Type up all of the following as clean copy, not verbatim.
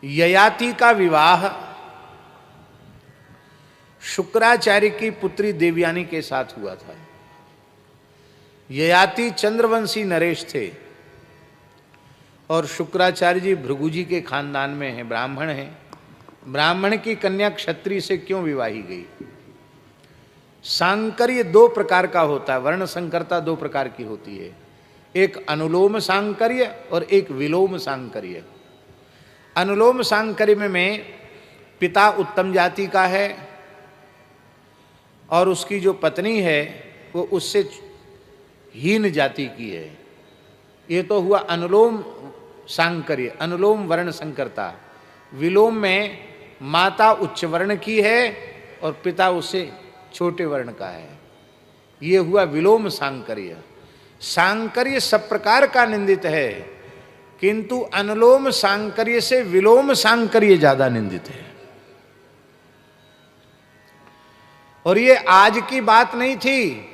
ययाति का विवाह शुक्राचार्य की पुत्री देवयानी के साथ हुआ था। ययाति चंद्रवंशी नरेश थे और शुक्राचार्य जी भृगु जी के खानदान में हैं, ब्राह्मण हैं। ब्राह्मण की कन्या क्षत्रिय से क्यों विवाही गई? सांकर्य दो प्रकार का होता है, वर्ण संकरता दो प्रकार की होती है, एक अनुलोम सांकर्य और एक विलोम सांकर्य। अनुलोम सांकर्य में पिता उत्तम जाति का है और उसकी जो पत्नी है वो उससे हीन जाति की है। ये तो हुआ अनुलोम सांकर्य, अनुलोम वर्ण संकरता। विलोम में माता उच्च वर्ण की है और पिता उससे छोटे वर्ण का है, ये हुआ विलोम सांकर्य। सांकर्य सब प्रकार का निंदित है, किंतु अनुलोम सांकर्य से विलोम सांकर्य ज्यादा निंदित है। और ये आज की बात नहीं थी,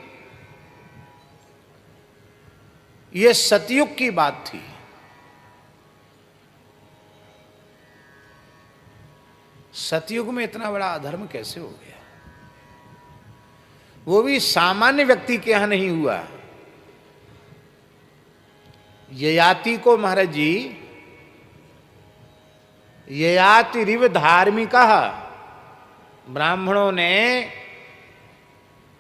ये सतयुग की बात थी। सतयुग में इतना बड़ा अधर्म कैसे हो गया? वो भी सामान्य व्यक्ति के यहां नहीं हुआ। ययाति को महाराज जी ययाति रिव धार्मिका, ब्राह्मणों ने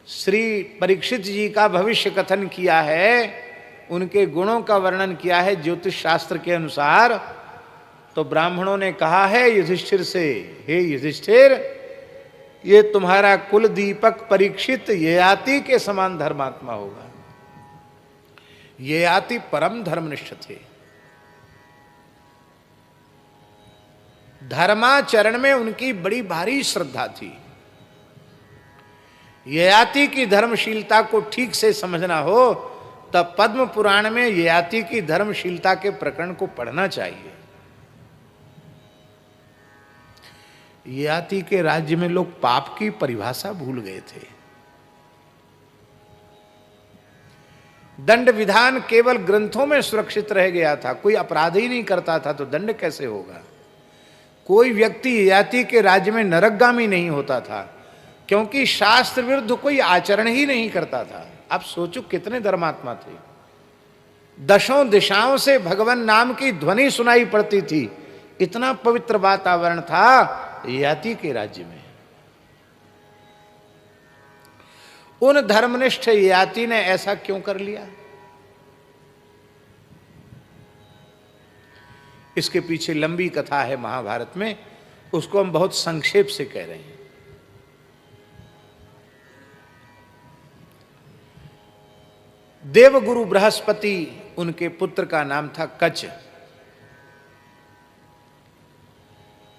श्री परीक्षित जी का भविष्य कथन किया है, उनके गुणों का वर्णन किया है ज्योतिष शास्त्र के अनुसार। तो ब्राह्मणों ने कहा है युधिष्ठिर से, हे युधिष्ठिर, ये तुम्हारा कुल दीपक परीक्षित ययाति के समान धर्मात्मा होगा। ययाति परम धर्मनिष्ठ थे, धर्माचरण में उनकी बड़ी भारी श्रद्धा थी। ययाति की धर्मशीलता को ठीक से समझना हो तब पद्म पुराण में ययाति की धर्मशीलता के प्रकरण को पढ़ना चाहिए। ययाति के राज्य में लोग पाप की परिभाषा भूल गए थे। दंड विधान केवल ग्रंथों में सुरक्षित रह गया था, कोई अपराध ही नहीं करता था तो दंड कैसे होगा? कोई व्यक्ति ययाति के राज्य में नरकगामी नहीं होता था, क्योंकि शास्त्र विरुद्ध कोई आचरण ही नहीं करता था। आप सोचो कितने धर्मात्मा थे। दशों दिशाओं से भगवान नाम की ध्वनि सुनाई पड़ती थी, इतना पवित्र वातावरण था ययाति के राज्य में। उन धर्मनिष्ठ ययाति ने ऐसा क्यों कर लिया? इसके पीछे लंबी कथा है महाभारत में, उसको हम बहुत संक्षेप से कह रहे हैं। देवगुरु बृहस्पति, उनके पुत्र का नाम था कच।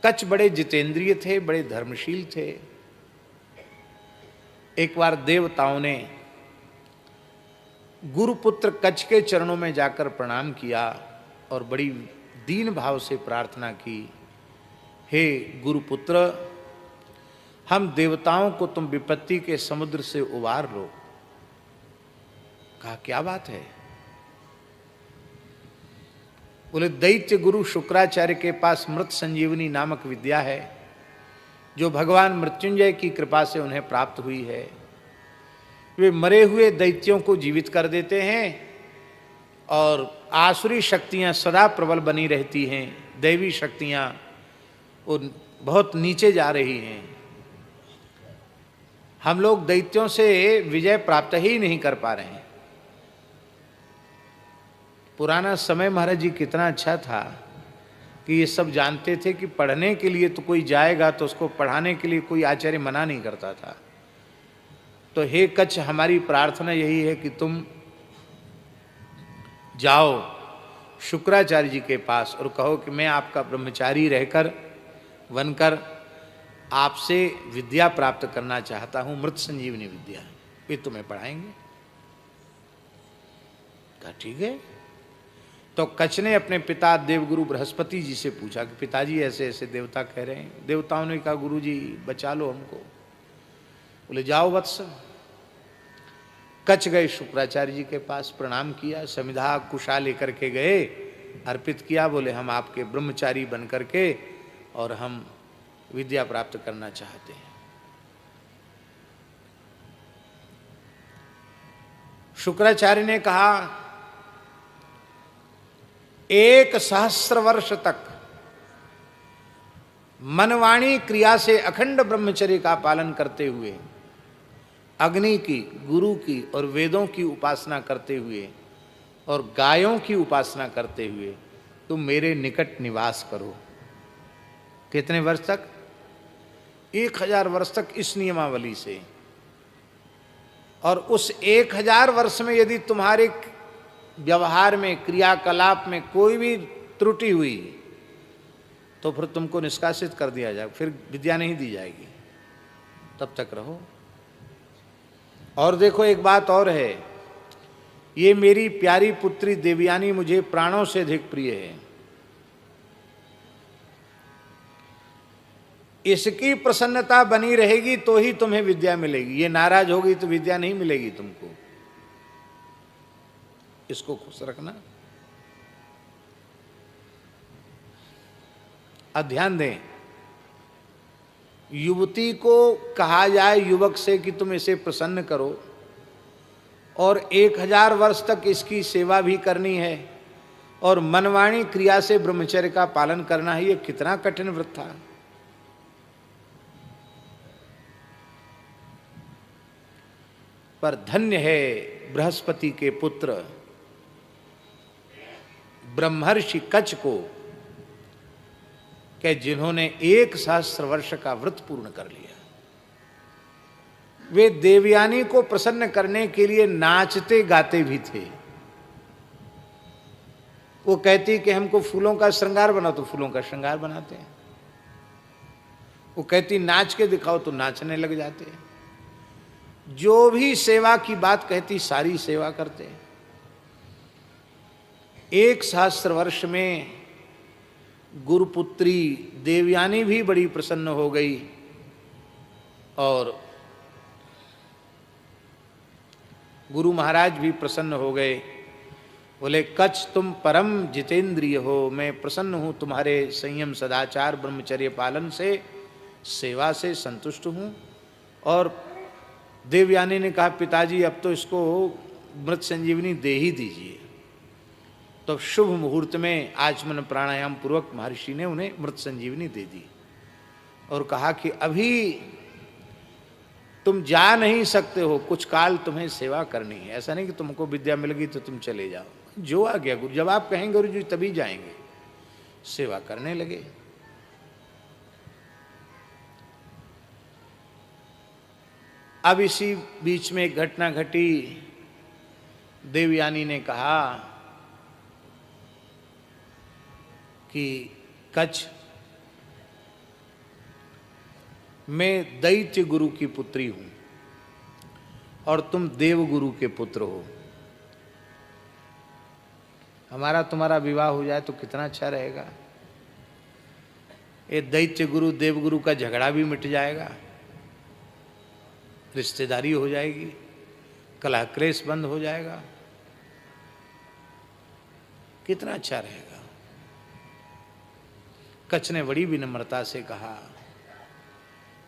कच बड़े जितेंद्रिय थे, बड़े धर्मशील थे। एक बार देवताओं ने गुरुपुत्र कच के चरणों में जाकर प्रणाम किया और बड़ी दीन भाव से प्रार्थना की, हे गुरुपुत्र, हम देवताओं को तुम विपत्ति के समुद्र से उबार लो। कहा क्या बात है? बोले दैत्य गुरु शुक्राचार्य के पास मृत संजीवनी नामक विद्या है, जो भगवान मृत्युंजय की कृपा से उन्हें प्राप्त हुई है। वे मरे हुए दैत्यों को जीवित कर देते हैं और आसुरी शक्तियां सदा प्रबल बनी रहती हैं, दैवी शक्तियां वो बहुत नीचे जा रही हैं। हम लोग दैत्यों से विजय प्राप्त ही नहीं कर पा रहे हैं। पुराना समय महाराज जी कितना अच्छा था कि ये सब जानते थे कि पढ़ने के लिए तो कोई जाएगा तो उसको पढ़ाने के लिए कोई आचार्य मना नहीं करता था। तो हे कच्छ, हमारी प्रार्थना यही है कि तुम जाओ शुक्राचार्य जी के पास और कहो कि मैं आपका ब्रह्मचारी रहकर बनकर आपसे विद्या प्राप्त करना चाहता हूं, मृत संजीवनी विद्या, वे तुम्हें पढ़ाएंगे। कहा ठीक है। तो कच्छ ने अपने पिता देवगुरु बृहस्पति जी से पूछा कि पिताजी ऐसे ऐसे देवता कह रहे हैं। देवताओं ने कहा गुरु जी बचा लो हमको। बोले जाओ वत्स। कच्छ गए शुक्राचार्य जी के पास, प्रणाम किया, समिधा कुशा लेकर के गए, अर्पित किया। बोले हम आपके ब्रह्मचारी बन करके और हम विद्या प्राप्त करना चाहते हैं। शुक्राचार्य ने कहा 1,000 वर्ष तक मनवाणी क्रिया से अखंड ब्रह्मचर्य का पालन करते हुए, अग्नि की, गुरु की और वेदों की उपासना करते हुए और गायों की उपासना करते हुए तुम मेरे निकट निवास करो। कितने वर्ष तक? 1,000 वर्ष तक इस नियमावली से। और उस 1,000 वर्ष में यदि तुम्हारे व्यवहार में, क्रियाकलाप में कोई भी त्रुटि हुई तो फिर तुमको निष्कासित कर दिया जाए, फिर विद्या नहीं दी जाएगी, तब तक रहो। और देखो एक बात और है, ये मेरी प्यारी पुत्री देवयानी मुझे प्राणों से अधिक प्रिय है। इसकी प्रसन्नता बनी रहेगी तो ही तुम्हें विद्या मिलेगी। ये नाराज होगी तो विद्या नहीं मिलेगी तुमको। इसको खुश रखना। अब ध्यान दें, युवती को कहा जाए युवक से कि तुम इसे प्रसन्न करो और 1,000 वर्ष तक इसकी सेवा भी करनी है और मनवाणी क्रिया से ब्रह्मचर्य का पालन करना है, ये कितना कठिन व्रत था। पर धन्य है बृहस्पति के पुत्र ब्रह्मर्षि कच्छ को कि जिन्होंने 1,000 वर्ष का व्रत पूर्ण कर लिया। वे देवयानी को प्रसन्न करने के लिए नाचते गाते भी थे। वो कहती कि हमको फूलों का श्रृंगार बनाओ तो फूलों का श्रृंगार बनाते हैं। वो कहती नाच के दिखाओ तो नाचने लग जाते हैं। जो भी सेवा की बात कहती सारी सेवा करते हैं। 1,000 वर्ष में गुरुपुत्री देवयानी भी बड़ी प्रसन्न हो गई और गुरु महाराज भी प्रसन्न हो गए। बोले कच्छ तुम परम जितेंद्रिय हो, मैं प्रसन्न हूँ तुम्हारे संयम, सदाचार, ब्रह्मचर्य पालन से, सेवा से संतुष्ट हूँ। और देवयानी ने कहा पिताजी अब तो इसको मृत संजीवनी दे ही दीजिए। तो शुभ मुहूर्त में आचमन प्राणायाम पूर्वक महर्षि ने उन्हें मृत संजीवनी दे दी और कहा कि अभी तुम जा नहीं सकते हो, कुछ काल तुम्हें सेवा करनी है। ऐसा नहीं कि तुमको विद्या मिल गई तो तुम चले जाओ। जो आ गया गुरु, जब आप कहेंगे गुरु जी तभी जाएंगे। सेवा करने लगे। अब इसी बीच में एक घटना घटी। देवयानी ने कहा कि कच्छ, मैं दैत्य गुरु की पुत्री हूं और तुम देव गुरु के पुत्र हो। हमारा तुम्हारा विवाह हो जाए तो कितना अच्छा रहेगा। ये दैत्य गुरु देव गुरु का झगड़ा भी मिट जाएगा, रिश्तेदारी हो जाएगी, कलह क्लेश बंद हो जाएगा, कितना अच्छा रहेगा। कच्छ ने बड़ी विनम्रता से कहा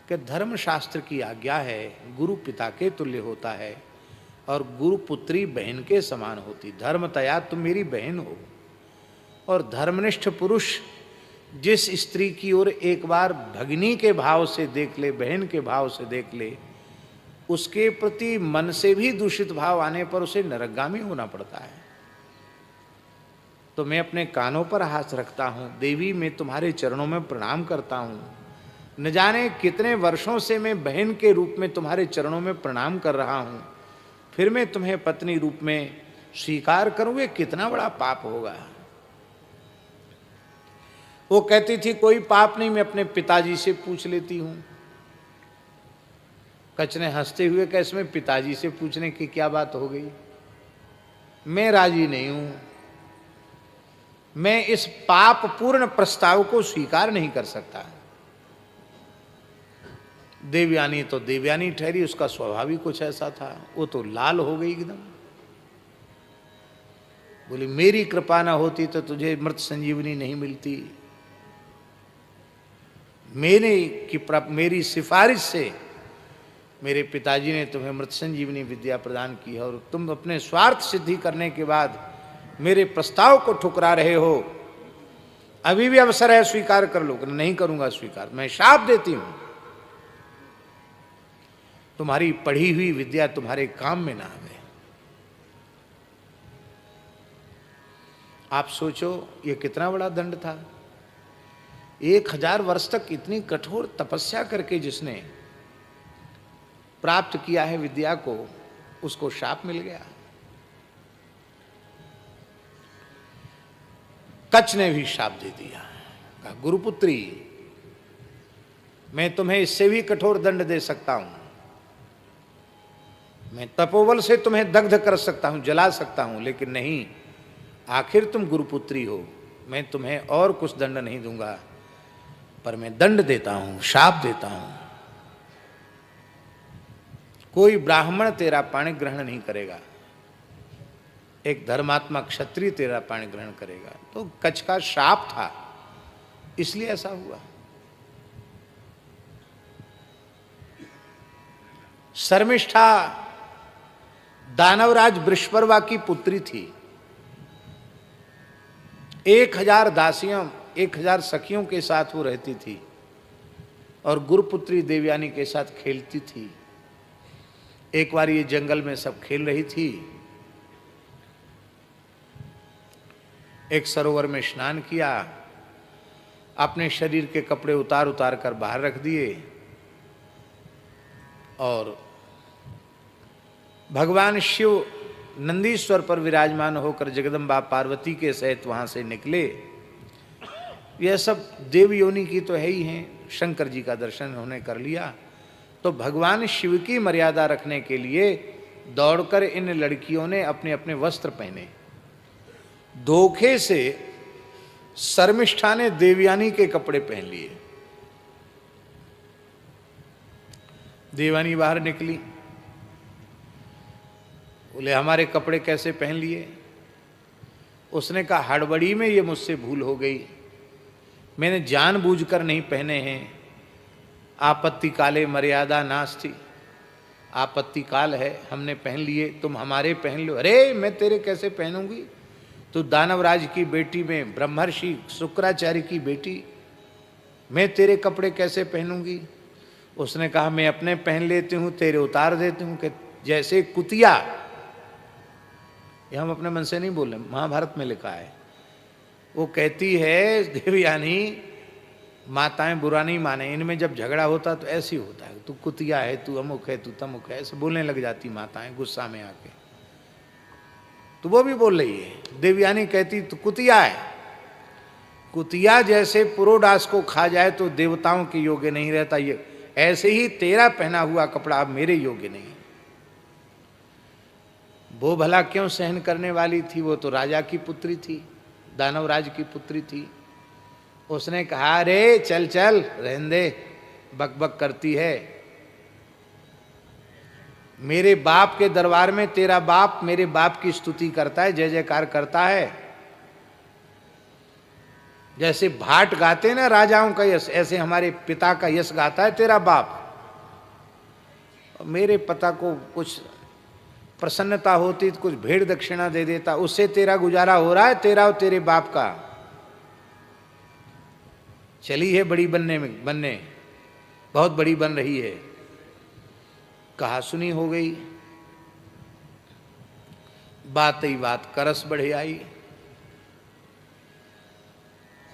कि धर्मशास्त्र की आज्ञा है, गुरु पिता के तुल्य होता है और गुरु पुत्री बहन के समान होती। धर्मतया तुम मेरी बहन हो और धर्मनिष्ठ पुरुष जिस स्त्री की ओर एक बार भगिनी के भाव से देख ले, बहन के भाव से देख ले, उसके प्रति मन से भी दूषित भाव आने पर उसे नरकगामी होना पड़ता है। तो मैं अपने कानों पर हाथ रखता हूँ, देवी मैं तुम्हारे चरणों में प्रणाम करता हूँ। न जाने कितने वर्षों से मैं बहन के रूप में तुम्हारे चरणों में प्रणाम कर रहा हूँ, फिर मैं तुम्हें पत्नी रूप में स्वीकार करूँ, ये कितना बड़ा पाप होगा। वो कहती थी कोई पाप नहीं, मैं अपने पिताजी से पूछ लेती हूँ। कच्छ ने हंसते हुए कहा इसमें पिताजी से पूछने की क्या बात हो गई, मैं राजी नहीं हूं, मैं इस पाप पूर्ण प्रस्ताव को स्वीकार नहीं कर सकता। देवयानी तो देवयानी ठहरी, उसका स्वभाव ही कुछ ऐसा था। वो तो लाल हो गई एकदम, बोली मेरी कृपा ना होती तो तुझे मृत संजीवनी नहीं मिलती। मेरी सिफारिश से मेरे पिताजी ने तुम्हें मृत संजीवनी विद्या प्रदान की है और तुम अपने स्वार्थ सिद्धि करने के बाद मेरे प्रस्ताव को ठुकरा रहे हो। अभी भी अवसर है, स्वीकार कर लो। नहीं करूंगा स्वीकार, मैं शाप देती हूं, तुम्हारी पढ़ी हुई विद्या तुम्हारे काम में ना आवे। आप सोचो ये कितना बड़ा दंड था। 1000 वर्ष तक इतनी कठोर तपस्या करके जिसने प्राप्त किया है विद्या को, उसको शाप मिल गया। कच्छ ने भी शाप दे दिया, कहा गुरुपुत्री मैं तुम्हें इससे भी कठोर दंड दे सकता हूं, मैं तपोबल से तुम्हें दग्ध कर सकता हूं, जला सकता हूं, लेकिन नहीं, आखिर तुम गुरुपुत्री हो, मैं तुम्हें और कुछ दंड नहीं दूंगा, पर मैं दंड देता हूं, शाप देता हूं। कोई ब्राह्मण तेरा पाणी ग्रहण नहीं करेगा, एक धर्मात्मा क्षत्रिय तेरा पाणी ग्रहण करेगा। तो कच्छ का शाप था, इसलिए ऐसा हुआ। शर्मिष्ठा दानवराज वृषपर्वा की पुत्री थी। 1000 दासियों 1000 सखियों के साथ वो रहती थी और गुरुपुत्री देवयानी के साथ खेलती थी। एक बार ये जंगल में सब खेल रही थी, एक सरोवर में स्नान किया, अपने शरीर के कपड़े उतार उतार कर बाहर रख दिए और भगवान शिव नंदीश्वर पर विराजमान होकर जगदम्बा पार्वती के सहित वहां से निकले। यह सब देव योनि की तो है ही हैं, शंकर जी का दर्शन उन्होंने कर लिया। तो भगवान शिव की मर्यादा रखने के लिए दौड़कर इन लड़कियों ने अपने अपने वस्त्र पहने। धोखे से शर्मिष्ठा ने देवयानी के कपड़े पहन लिए। देवयानी बाहर निकली, बोले हमारे कपड़े कैसे पहन लिए? उसने कहा हड़बड़ी में ये मुझसे भूल हो गई, मैंने जानबूझकर नहीं पहने हैं। आपत्ति काले मर्यादा नास्ति, आपत्ति काल है, हमने पहन लिए, तुम हमारे पहन लो। अरे मैं तेरे कैसे पहनूंगी? तू दानवराज की बेटी में ब्रह्मर्षि शुक्राचार्य की बेटी, मैं तेरे कपड़े कैसे पहनूंगी? उसने कहा मैं अपने पहन लेती हूँ, तेरे उतार देती हूँ। कि जैसे कुतिया, ये हम अपने मन से नहीं बोल रहे, महाभारत में लिखा है। वो कहती है देवयानी, माताएं बुरा नहीं माने, इनमें जब झगड़ा होता तो ऐसे ही होता है, तू कुतिया है, तू अमुक है, तू तमुक है, ऐसे बोलने लग जाती माताएं गुस्सा में आके। तो वो भी बोल रही है। देवयानी कहती तू कुतिया है। कुतिया जैसे पुरोडास को खा जाए तो देवताओं के योग्य नहीं रहता, ये ऐसे ही तेरा पहना हुआ कपड़ा अब मेरे योग्य नहीं। वो भला क्यों सहन करने वाली थी? वो तो राजा की पुत्री थी, दानवराज की पुत्री थी। उसने कहा रे चल चल रहने दे, बकबक करती है। मेरे बाप के दरबार में तेरा बाप मेरे बाप की स्तुति करता है, जय जयकार करता है। जैसे भाट गाते ना राजाओं का यश, ऐसे हमारे पिता का यश गाता है तेरा बाप। मेरे पिता को कुछ प्रसन्नता होती तो कुछ भेड़ दक्षिणा दे देता, उससे तेरा गुजारा हो रहा है, तेरा और तेरे बाप का। चली है बड़ी बनने बहुत बड़ी बन रही है। कहा सुनी हो गई, बात ही बात करस बढ़े आई,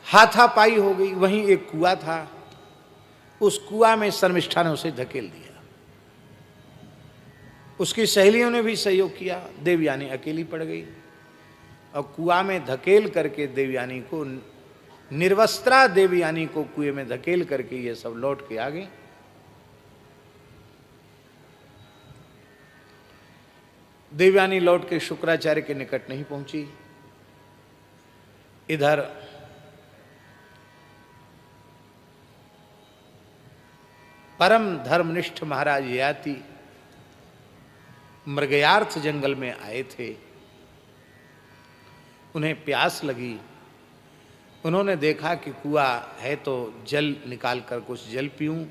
हाथापाई हो गई। वहीं एक कुआं था, उस कुआं में शर्मिष्ठा ने उसे धकेल दिया। उसकी सहेलियों ने भी सहयोग किया, देवयानी अकेली पड़ गई और कुआं में धकेल करके देवयानी को, निर्वस्त्रा देवयानी को कुएं में धकेल करके ये सब लौट के आ गए। देवयानी लौट के शुक्राचार्य के निकट नहीं पहुंची। इधर परम धर्मनिष्ठ महाराज ययाति मृगयार्थ जंगल में आए थे। उन्हें प्यास लगी, उन्होंने देखा कि कुआं है तो जल निकाल कर कुछ जल पीऊं।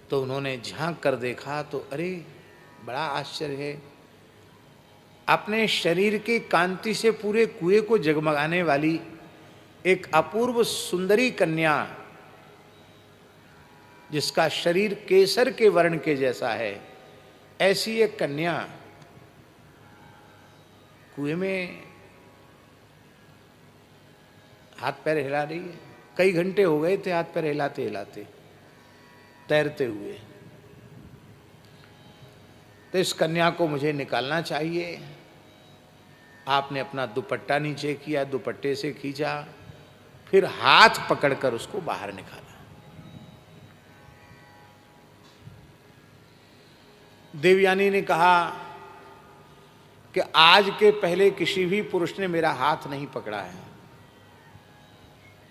तो उन्होंने झांक कर देखा तो अरे बड़ा आश्चर्य है, अपने शरीर की कांति से पूरे कुएं को जगमगाने वाली एक अपूर्व सुंदरी कन्या, जिसका शरीर केसर के वर्ण के जैसा है, ऐसी एक कन्या कुएं में हाथ पैर हिला रही है। कई घंटे हो गए थे हाथ पैर हिलाते हिलाते, तैरते हुए। तो इस कन्या को मुझे निकालना चाहिए। आपने अपना दुपट्टा नीचे किया, दुपट्टे से खींचा, फिर हाथ पकड़कर उसको बाहर निकाला। देवयानी ने कहा कि आज के पहले किसी भी पुरुष ने मेरा हाथ नहीं पकड़ा है,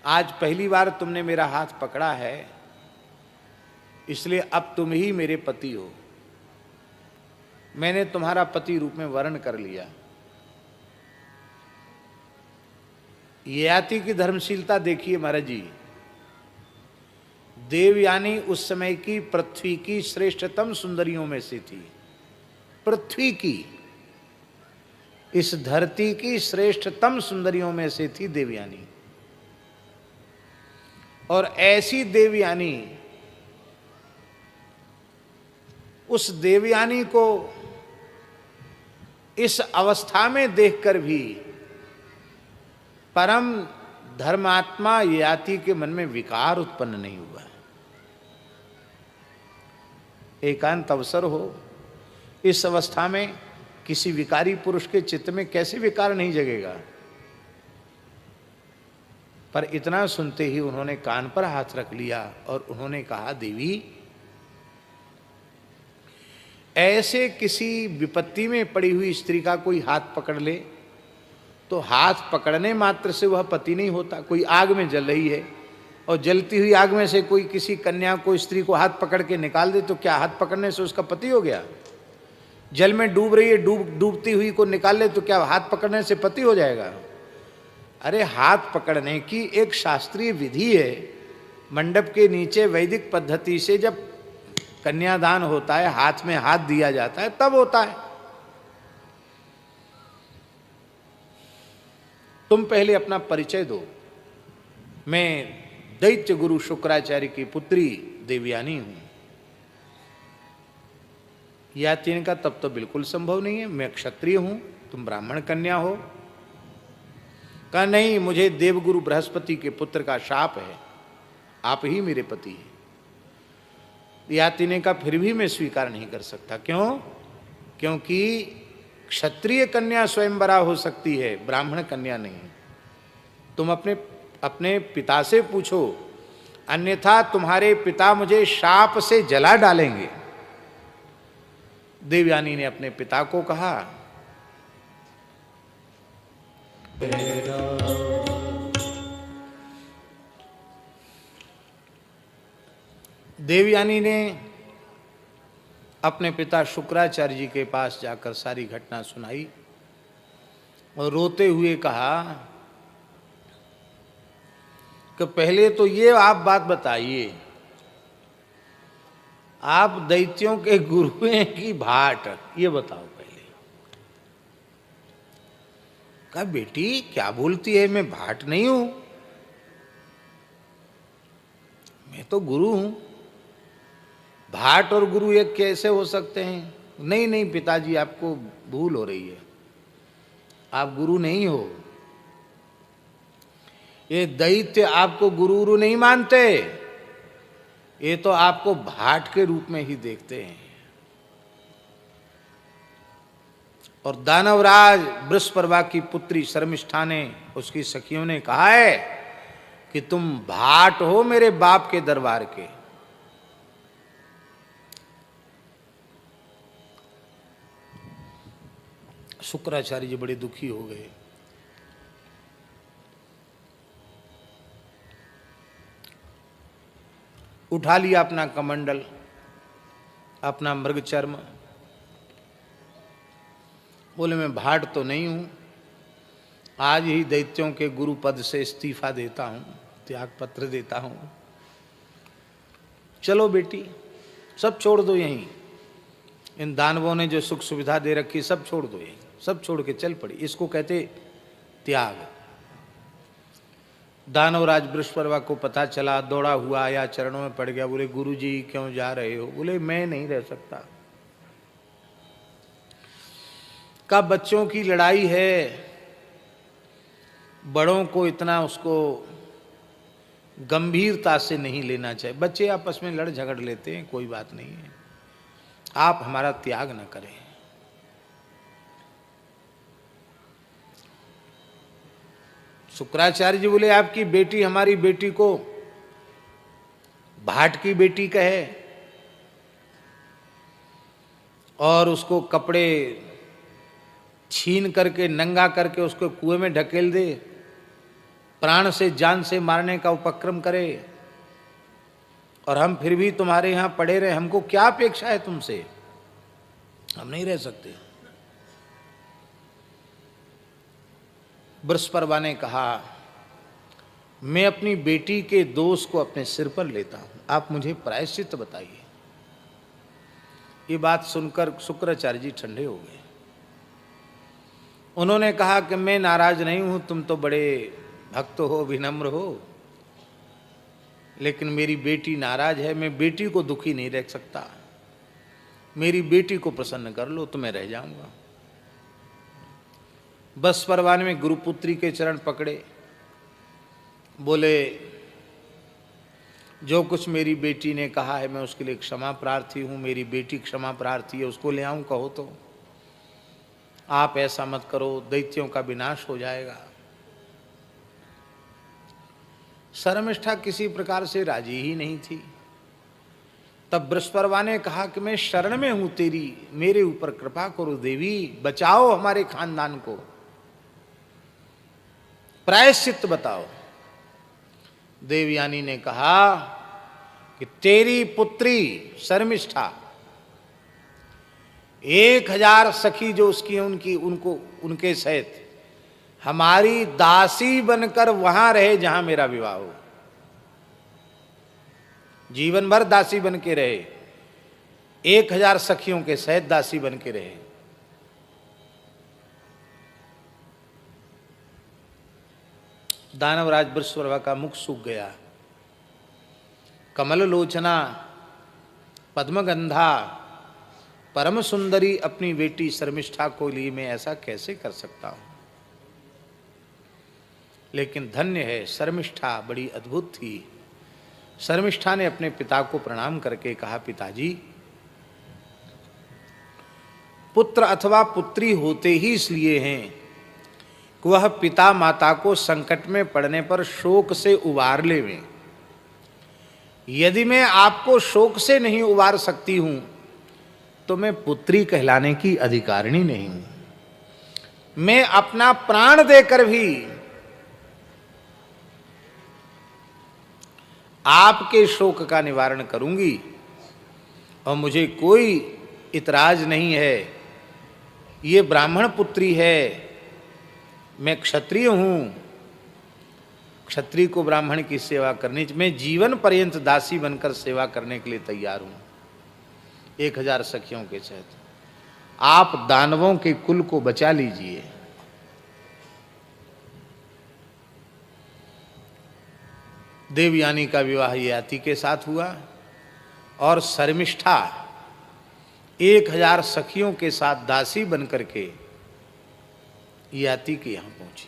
आज पहली बार तुमने मेरा हाथ पकड़ा है, इसलिए अब तुम ही मेरे पति हो। मैंने तुम्हारा पति रूप में वर्ण कर लिया। ययाति की धर्मशीलता देखिए महाराज जी। देवयानी उस समय की पृथ्वी की श्रेष्ठतम सुंदरियों में से थी। पृथ्वी की, इस धरती की श्रेष्ठतम सुंदरियों में से थी देवयानी। और ऐसी देवयानी, उस देवयानी को इस अवस्था में देखकर भी परम धर्मात्मा ययाति के मन में विकार उत्पन्न नहीं हुआ। एकांत अवसर हो, इस अवस्था में किसी विकारी पुरुष के चित्त में कैसे विकार नहीं जगेगा। पर इतना सुनते ही उन्होंने कान पर हाथ रख लिया और उन्होंने कहा, देवी, ऐसे किसी विपत्ति में पड़ी हुई स्त्री का कोई हाथ पकड़ ले तो हाथ पकड़ने मात्र से वह पति नहीं होता। कोई आग में जल रही है और जलती हुई आग में से कोई किसी कन्या को, स्त्री को हाथ पकड़ के निकाल दे तो क्या हाथ पकड़ने से उसका पति हो गया? जल में डूब रही है, डूबती हुई को निकाल ले तो क्या हाथ पकड़ने से पति हो जाएगा? अरे हाथ पकड़ने की एक शास्त्रीय विधि है। मंडप के नीचे वैदिक पद्धति से जब कन्यादान होता है, हाथ में हाथ दिया जाता है, तब होता है। तुम पहले अपना परिचय दो। मैं दैत्य गुरु शुक्राचार्य की पुत्री देवयानी हूं। याति का तब तो बिल्कुल संभव नहीं है, मैं क्षत्रिय हूं, तुम ब्राह्मण कन्या हो। कहा नहीं, मुझे देवगुरु बृहस्पति के पुत्र का शाप है, आप ही मेरे पति हैं। याति ने कहा फिर भी मैं स्वीकार नहीं कर सकता। क्यों? क्योंकि क्षत्रिय कन्या स्वयंवरा हो सकती है, ब्राह्मण कन्या नहीं। तुम अपने पिता से पूछो, अन्यथा तुम्हारे पिता मुझे शाप से जला डालेंगे। देवयानी ने अपने पिता को कहा। देवयानी ने अपने पिता शुक्राचार्य जी के पास जाकर सारी घटना सुनाई और रोते हुए कहा कि पहले तो ये आप बात बताइए, आप दैत्यों के गुरु हैं कि भाट, ये बताओ पहले। कहा बेटी क्या बोलती है, मैं भाट नहीं हूं, मैं तो गुरु हूं। भाट और गुरु एक कैसे हो सकते हैं? नहीं नहीं पिताजी, आपको भूल हो रही है, आप गुरु नहीं हो। ये दैत्य आपको गुरु नहीं मानते, ये तो आपको भाट के रूप में ही देखते हैं। और दानवराज बृहस्पति की पुत्री शर्मिष्ठा ने, उसकी सखियों ने कहा है कि तुम भाट हो मेरे बाप के दरबार के। शुक्राचार्य जी बड़े दुखी हो गए। उठा लिया अपना कमंडल, अपना मृगचर्म, बोले मैं भाट तो नहीं हूं आज ही दैत्यों के गुरु पद से इस्तीफा देता हूँ, त्याग पत्र देता हूँ। चलो बेटी, सब छोड़ दो यहीं, इन दानवों ने जो सुख सुविधा दे रखी सब छोड़ दो यहीं, सब छोड़ के चल पड़ी। इसको कहते त्याग। दानवराज बृहस्पति को पता चला, दौड़ा हुआ आया, चरणों में पड़ गया। बोले गुरुजी क्यों जा रहे हो? बोले मैं नहीं रह सकता। का बच्चों की लड़ाई है, बड़ों को इतना उसको गंभीरता से नहीं लेना चाहिए। बच्चे आपस में लड़ झगड़ लेते हैं, कोई बात नहीं है, आप हमारा त्याग न करें। शुक्राचार्य जी बोले आपकी बेटी हमारी बेटी को भाट की बेटी कहे और उसको कपड़े छीन करके नंगा करके उसको कुएं में ढकेल दे, प्राण से जान से मारने का उपक्रम करे, और हम फिर भी तुम्हारे यहां पड़े रहे। हमको क्या अपेक्षा है तुमसे? हम नहीं रह सकते। बृहस्पति ने कहा मैं अपनी बेटी के दोष को अपने सिर पर लेता हूं, आप मुझे प्रायश्चित बताइए। ये बात सुनकर शुक्राचार्य जी ठंडे हो गए। उन्होंने कहा कि मैं नाराज नहीं हूं, तुम तो बड़े भक्त हो, विनम्र हो, लेकिन मेरी बेटी नाराज है, मैं बेटी को दुखी नहीं रख सकता। मेरी बेटी को प्रसन्न कर लो तो मैं रह जाऊंगा। बस परवान में गुरुपुत्री के चरण पकड़े, बोले जो कुछ मेरी बेटी ने कहा है मैं उसके लिए क्षमा प्रार्थी हूं, मेरी बेटी क्षमा प्रार्थी है, उसको ले आऊं कहो तो। आप ऐसा मत करो, दैत्यों का विनाश हो जाएगा। शर्मिष्ठा किसी प्रकार से राजी ही नहीं थी। तब बृहस्पति ने कहा कि मैं शरण में हूं तेरी, मेरे ऊपर कृपा करो देवी, बचाओ हमारे खानदान को, प्रायश्चित बताओ। देवयानी ने कहा कि तेरी पुत्री शर्मिष्ठा 1000 सखी जो उसकी उनकी उनको उनके सहित हमारी दासी बनकर वहां रहे जहां मेरा विवाह हो, जीवन भर दासी बन के रहे, 1000 सखियों के सहित दासी बन के रहे। दानवराज बृहस्पति का मुख सूख गया। कमल लोचना पद्मगंधा परम सुंदरी अपनी बेटी शर्मिष्ठा को लिए मैं ऐसा कैसे कर सकता हूं? लेकिन धन्य है, शर्मिष्ठा बड़ी अद्भुत थी। शर्मिष्ठा ने अपने पिता को प्रणाम करके कहा, पिताजी, पुत्र अथवा पुत्री होते ही इसलिए हैं कि वह पिता माता को संकट में पड़ने पर शोक से उबार लेवें। यदि मैं आपको शोक से नहीं उबार सकती हूं तो मैं पुत्री कहलाने की अधिकारिणी नहीं हूं। मैं अपना प्राण देकर भी आपके शोक का निवारण करूंगी, और मुझे कोई इतराज नहीं है। ये ब्राह्मण पुत्री है, मैं क्षत्रिय हूं, क्षत्रिय को ब्राह्मण की सेवा करनी चाहिए। मैं जीवन पर्यंत दासी बनकर सेवा करने के लिए तैयार हूं, 1000 सखियों के साथ। आप दानवों के कुल को बचा लीजिए। देवयानी का विवाह याति के साथ हुआ और शर्मिष्ठा 1000 सखियों के साथ दासी बनकर के याति के यहां पहुंची।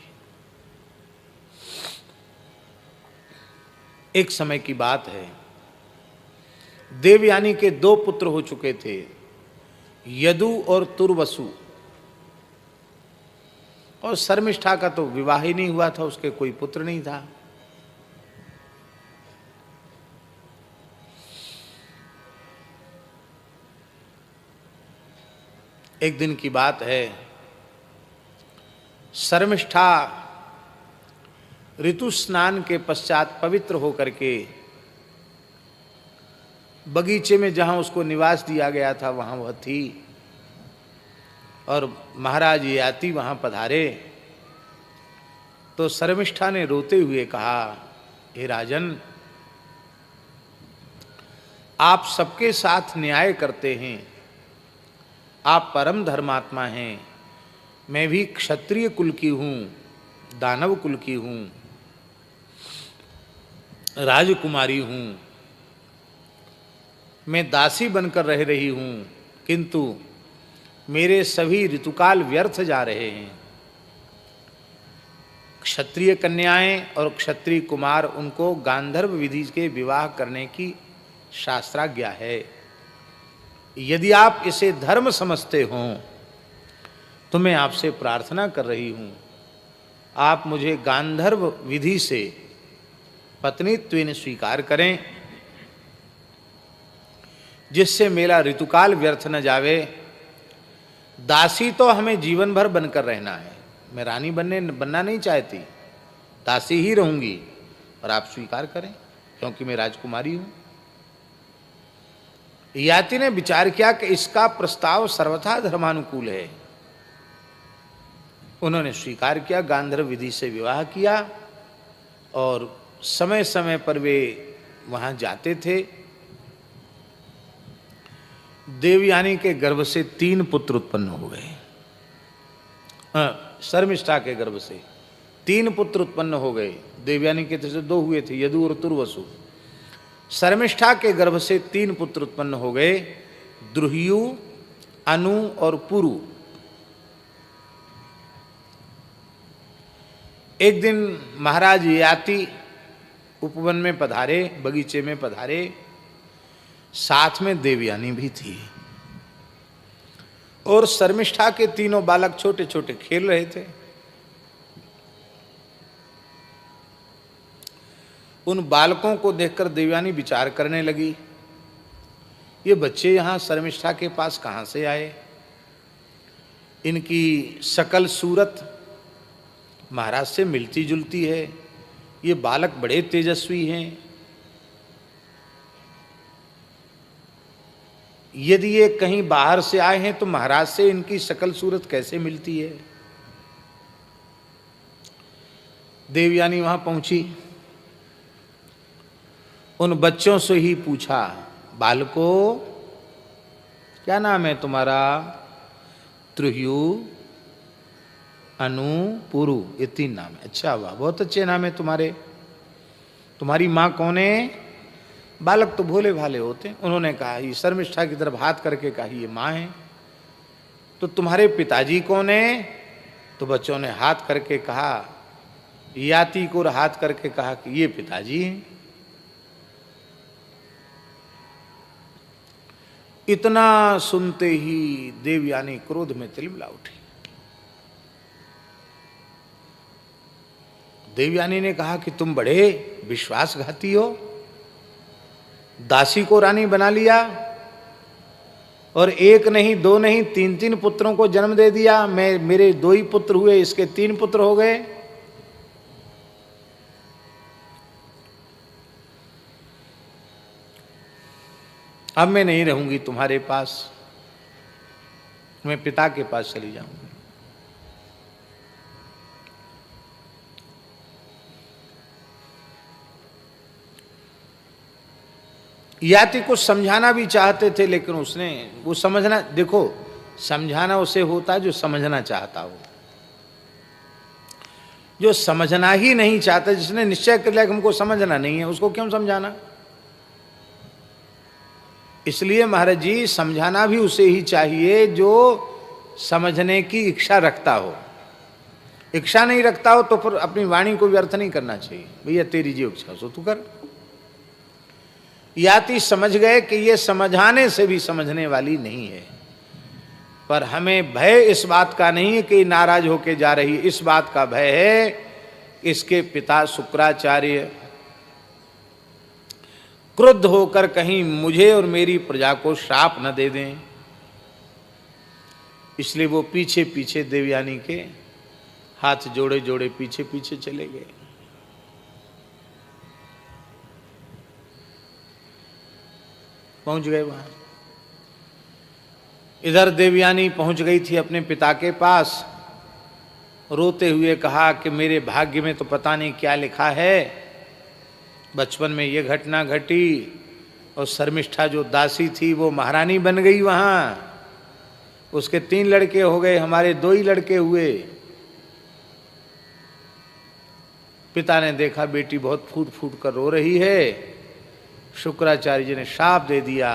एक समय की बात है, देवयानी के 2 पुत्र हो चुके थे, यदु और तुर्वसु, और शर्मिष्ठा का तो विवाह ही नहीं हुआ था, उसके कोई पुत्र नहीं था। एक दिन की बात है, शर्मिष्ठा ऋतु स्नान के पश्चात पवित्र होकर के बगीचे में जहां उसको निवास दिया गया था वहां वह थी, और महाराज याति वहां पधारे तो शर्मिष्ठा ने रोते हुए कहा, हे राजन, आप सबके साथ न्याय करते हैं, आप परम धर्मात्मा हैं, मैं भी क्षत्रिय कुल की हूँ, दानव कुल की हूँ, राजकुमारी हूँ, मैं दासी बनकर रह रही हूँ, किंतु मेरे सभी ऋतुकाल व्यर्थ जा रहे हैं। क्षत्रिय कन्याएं और क्षत्रिय कुमार, उनको गांधर्व विधि के विवाह करने की शास्त्राज्ञा है। यदि आप इसे धर्म समझते हो तो मैं आपसे प्रार्थना कर रही हूँ, आप मुझे गांधर्व विधि से पत्नीत्वेन स्वीकार करें, जिससे मेरा ऋतुकाल व्यर्थ न जावे। दासी तो हमें जीवन भर बनकर रहना है, मैं रानी बनना नहीं चाहती, दासी ही रहूंगी, और आप स्वीकार करें क्योंकि मैं राजकुमारी हूं। याति ने विचार किया कि इसका प्रस्ताव सर्वथा धर्मानुकूल है। उन्होंने स्वीकार किया, गांधर्व विधि से विवाह किया, और समय समय पर वे वहां जाते थे। देवयानी के गर्भ से 3 पुत्र उत्पन्न हो गए। शर्मिष्ठा के गर्भ से 3 पुत्र उत्पन्न हो गए। देवयानी के से 2 हुए थे, यदु और तुर्वसु। शर्मिष्ठा के गर्भ से 3 पुत्र उत्पन्न हो गए, द्रुह्यु, अनु और पुरु। एक दिन महाराज याति उपवन में पधारे, बगीचे में पधारे, साथ में देवयानी भी थी, और शर्मिष्ठा के 3 बालक छोटे छोटे खेल रहे थे। उन बालकों को देखकर देवयानी विचार करने लगी, ये बच्चे यहाँ शर्मिष्ठा के पास कहाँ से आए? इनकी शकल सूरत महाराज से मिलती जुलती है, ये बालक बड़े तेजस्वी हैं, यदि ये कहीं बाहर से आए हैं तो महाराज से इनकी शकल सूरत कैसे मिलती है? देवयानी वहां पहुंची, उन बच्चों से ही पूछा, बालकों क्या नाम है तुम्हारा? त्रुह्यु, अनु, पुरु, ये 3 नाम है। अच्छा वाह, बहुत अच्छे नाम है तुम्हारे। तुम्हारी माँ कौन है? बालक तो भोले भाले होते हैं। उन्होंने कहा, ये शर्मिष्ठा की तरफ हाथ करके कहा, ये माँ है। तो तुम्हारे पिताजी कौन है? तो बच्चों ने हाथ करके कहा, याति को हाथ करके कहा कि ये पिताजी हैं। इतना सुनते ही देवयानी क्रोध में तिलमिला उठी। देवयानी ने कहा कि तुम बड़े विश्वासघाती हो, दासी को रानी बना लिया, और 1 नहीं 2 नहीं 3 पुत्रों को जन्म दे दिया। मेरे 2 ही पुत्र हुए, इसके 3 पुत्र हो गए। अब मैं नहीं रहूंगी तुम्हारे पास, मैं पिता के पास चली जाऊंगी। याति को समझाना भी चाहते थे, लेकिन उसने वो समझना, देखो समझाना उसे होता है जो समझना चाहता हो। जो समझना ही नहीं चाहता, जिसने निश्चय कर लिया कि हमको समझना नहीं है, उसको क्यों समझाना? इसलिए महाराज जी, समझाना भी उसे ही चाहिए जो समझने की इच्छा रखता हो। इच्छा नहीं रखता हो तो फिर अपनी वाणी को व्यर्थ नहीं करना चाहिए। भैया तेरी जो इच्छा सो तू कर। याति समझ गए कि ये समझाने से भी समझने वाली नहीं है, पर हमें भय इस बात का नहीं है कि नाराज होके जा रही है, इस बात का भय है इसके पिता शुक्राचार्य क्रुद्ध होकर कहीं मुझे और मेरी प्रजा को श्राप न दे दें। इसलिए वो पीछे पीछे देवयानी के हाथ जोड़े जोड़े पीछे पीछे चले गए। पहुंच गए वहां। इधर देवयानी पहुंच गई थी अपने पिता के पास, रोते हुए कहा कि मेरे भाग्य में तो पता नहीं क्या लिखा है, बचपन में ये घटना घटी और शर्मिष्ठा जो दासी थी वो महारानी बन गई वहां, उसके 3 लड़के हो गए, हमारे 2 ही लड़के हुए। पिता ने देखा बेटी बहुत फूट फूट कर रो रही है। शुक्राचार्य जी ने शाप दे दिया,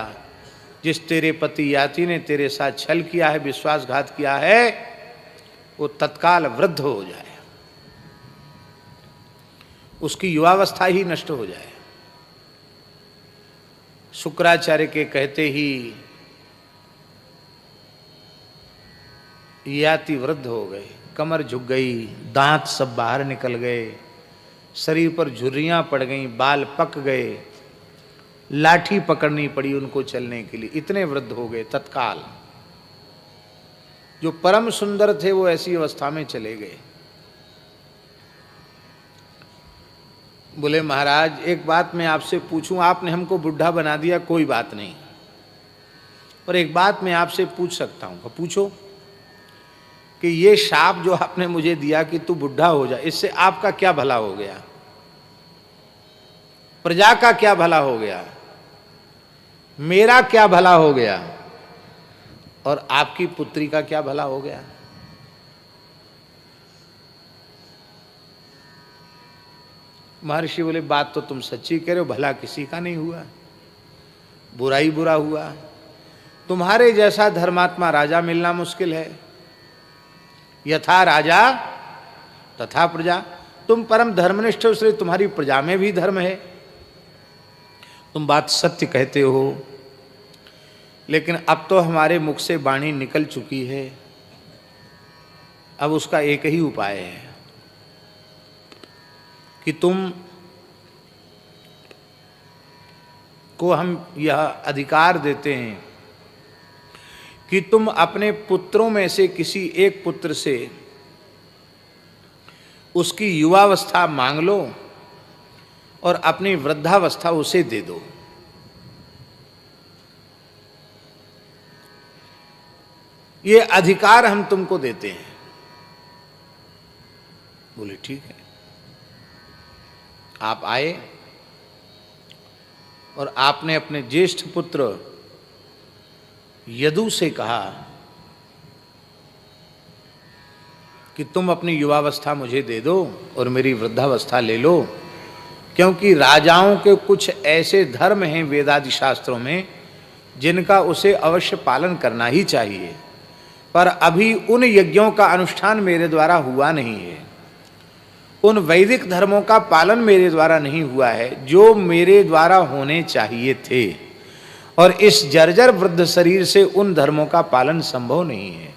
जिस तेरे पति याति ने तेरे साथ छल किया है, विश्वासघात किया है, वो तत्काल वृद्ध हो जाए, उसकी युवावस्था ही नष्ट हो जाए। शुक्राचार्य के कहते ही याति वृद्ध हो गए, कमर झुक गई, दांत सब बाहर निकल गए, शरीर पर झुर्रियां पड़ गईं, बाल पक गए, लाठी पकड़नी पड़ी उनको चलने के लिए, इतने वृद्ध हो गए तत्काल। जो परम सुंदर थे वो ऐसी अवस्था में चले गए। बोले महाराज एक बात मैं आपसे पूछूं, आपने हमको बुढ़ा बना दिया, कोई बात नहीं, और एक बात मैं आपसे पूछ सकता हूं। पूछो। कि ये शाप जो आपने मुझे दिया कि तू बुढ़ा हो जा, इससे आपका क्या भला हो गया, प्रजा का क्या भला हो गया, मेरा क्या भला हो गया, और आपकी पुत्री का क्या भला हो गया। महर्षि बोले बात तो तुम सच्ची कह रहे हो, भला किसी का नहीं हुआ, बुरा ही बुरा हुआ। तुम्हारे जैसा धर्मात्मा राजा मिलना मुश्किल है। यथा राजा तथा प्रजा, तुम परम धर्मनिष्ठ हो, इसलिए तुम्हारी प्रजा में भी धर्म है, तुम बात सत्य कहते हो। लेकिन अब तो हमारे मुख से वाणी निकल चुकी है, अब उसका एक ही उपाय है कि तुम को हम यह अधिकार देते हैं कि तुम अपने पुत्रों में से किसी एक पुत्र से उसकी युवावस्था मांग लो और अपनी वृद्धावस्था उसे दे दो। ये अधिकार हम तुमको देते हैं। बोले ठीक है। आप आए और आपने अपने ज्येष्ठ पुत्र यदु से कहा कि तुम अपनी युवावस्था मुझे दे दो और मेरी वृद्धावस्था ले लो, क्योंकि राजाओं के कुछ ऐसे धर्म हैं वेदादि शास्त्रों में जिनका उसे अवश्य पालन करना ही चाहिए, पर अभी उन यज्ञों का अनुष्ठान मेरे द्वारा हुआ नहीं है, उन वैदिक धर्मों का पालन मेरे द्वारा नहीं हुआ है जो मेरे द्वारा होने चाहिए थे, और इस जर्जर वृद्ध शरीर से उन धर्मों का पालन संभव नहीं है।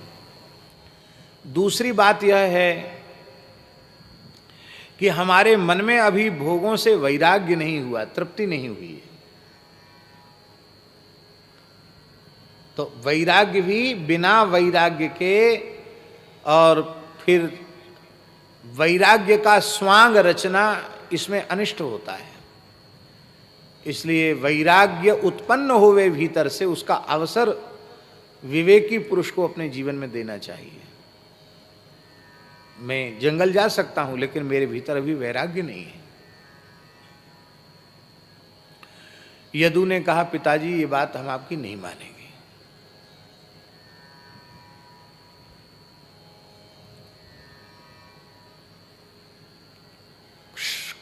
दूसरी बात यह है कि हमारे मन में अभी भोगों से वैराग्य नहीं हुआ, तृप्ति नहीं हुई है। तो वैराग्य भी बिना वैराग्य के, और फिर वैराग्य का स्वांग रचना, इसमें अनिष्ट होता है। इसलिए वैराग्य उत्पन्न होवे भीतर से, उसका अवसर विवेकी पुरुष को अपने जीवन में देना चाहिए। मैं जंगल जा सकता हूं लेकिन मेरे भीतर अभी वैराग्य नहीं है। यदु ने कहा पिताजी ये बात हम आपकी नहीं मानेंगे।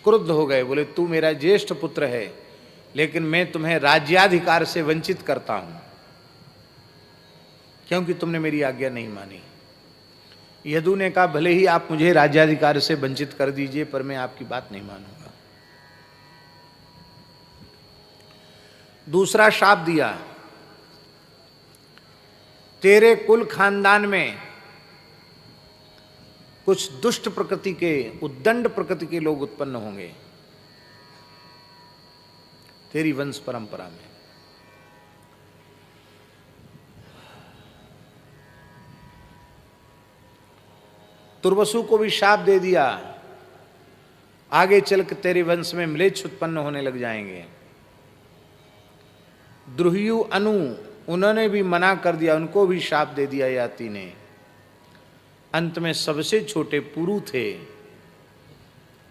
क्रुद्ध हो गए, बोले तू मेरा ज्येष्ठ पुत्र है लेकिन मैं तुम्हें राज्याधिकार से वंचित करता हूं क्योंकि तुमने मेरी आज्ञा नहीं मानी। यदु ने कहा भले ही आप मुझे राज्याधिकार से वंचित कर दीजिए पर मैं आपकी बात नहीं मानूंगा। दूसरा शाप दिया, तेरे कुल खानदान में कुछ दुष्ट प्रकृति के, उद्दंड प्रकृति के लोग उत्पन्न होंगे तेरी वंश परंपरा में। तुर्वसु को भी शाप दे दिया, आगे चलकर तेरे वंश में म्लेच्छ उत्पन्न होने लग जाएंगे। द्रुह्यु अनु, उन्होंने भी मना कर दिया, उनको भी शाप दे दिया याति ने। अंत में सबसे छोटे पुरु थे,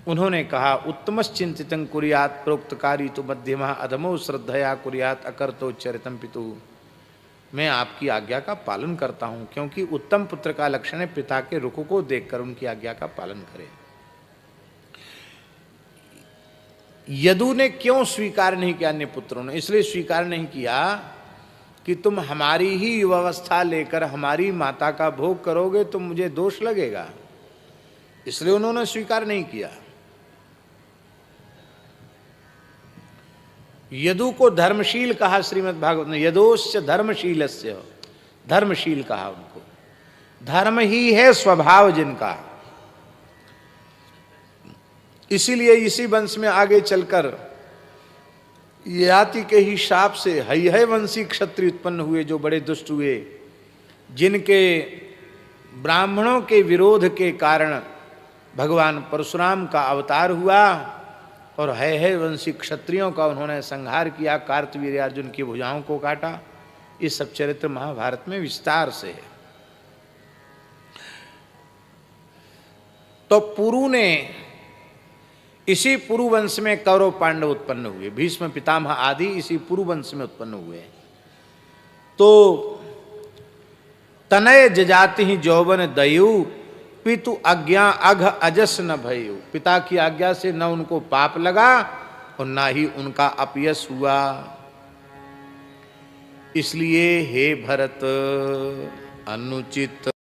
उन्होंने कहा उत्तमश्चिंतितं कुर्यात् प्रोक्तकारी तो मध्यमः अधमो श्रद्धया कुर्यात् अकर्तो चरितं पितु। मैं आपकी आज्ञा का पालन करता हूं, क्योंकि उत्तम पुत्र का लक्षण है पिता के रुख को देखकर उनकी आज्ञा का पालन करे। यदु ने क्यों स्वीकार नहीं किया? अन्य पुत्रों ने इसलिए स्वीकार नहीं किया कि तुम हमारी ही युवावस्था लेकर हमारी माता का भोग करोगे तो मुझे दोष लगेगा, इसलिए उन्होंने स्वीकार नहीं किया। यदु को धर्मशील कहा श्रीमद् भागवत ने, यदोश्च धर्मशीलस्य, धर्मशील कहा उनको। धर्म ही है स्वभाव जिनका, इसीलिए इसी वंश में आगे चलकर ययाति के ही शाप से हय वंशी क्षत्रिय उत्पन्न हुए, जो बड़े दुष्ट हुए, जिनके ब्राह्मणों के विरोध के कारण भगवान परशुराम का अवतार हुआ और हय वंशी क्षत्रियों का उन्होंने संहार किया, कार्तवीर्य अर्जुन की भुजाओं को काटा। ये सब चरित्र महाभारत में विस्तार से है। तो पुरु ने, इसी पुरु वंश में कौरव पांडव उत्पन्न हुए, भीष्म पितामह आदि इसी पुरु वंश में उत्पन्न हुए। तो तनय जजाति ही जौवन दयु पितु आज्ञा अघ अजस न भयु। पिता की आज्ञा से न उनको पाप लगा और न ही उनका अपयश हुआ। इसलिए हे भरत अनुचित